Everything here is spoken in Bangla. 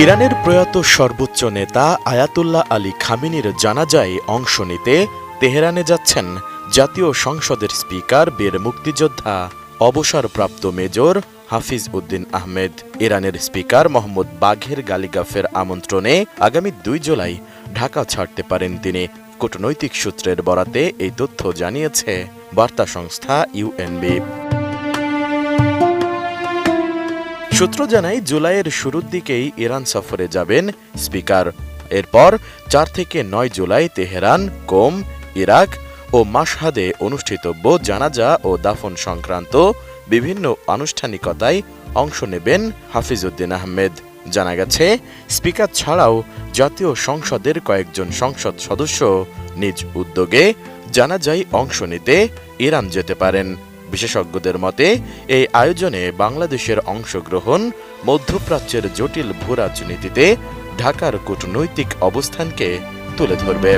ইরানের প্রয়াত সর্বোচ্চ নেতা আয়াতুল্লাহ আলী খামেনির জানাজায় অংশ নিতে তেহরানে যাচ্ছেন জাতীয় সংসদের স্পিকার বীর মুক্তিযোদ্ধা অবসরপ্রাপ্ত মেজর হাফিজ উদ্দিন আহমেদ। ইরানের স্পিকার মোহাম্মদ বাঘের গালিগাফের আমন্ত্রণে আগামী ২ জুলাই ঢাকা ছাড়তে পারেন তিনি। কূটনৈতিক সূত্রের বরাতে এই তথ্য জানিয়েছে বার্তা সংস্থা ইউএনবি। সূত্র জানায় জুলাইয়ের শুরুর দিকেই ইরান সফরে যাবেন স্পিকার। এরপর ৪ থেকে ৯ জুলাই তেহরান, কোম, ইরাক ও মাশহাদে অনুষ্ঠিতব্য জানাজা ও দাফন সংক্রান্ত বিভিন্ন আনুষ্ঠানিকতায় অংশ নেবেন হাফিজ উদ্দিন আহমেদ। জানা গেছে, স্পিকার ছাড়াও জাতীয় সংসদের কয়েকজন সংসদ সদস্য নিজ উদ্যোগে জানাজায় অংশ নিতে ইরান যেতে পারেন। বিশেষজ্ঞদের মতে এই আয়োজনে বাংলাদেশের অংশগ্রহণ মধ্যপ্রাচ্যের জটিল ভূরাজনীতিতে ঢাকার কূটনৈতিক অবস্থানকে তুলে ধরবে।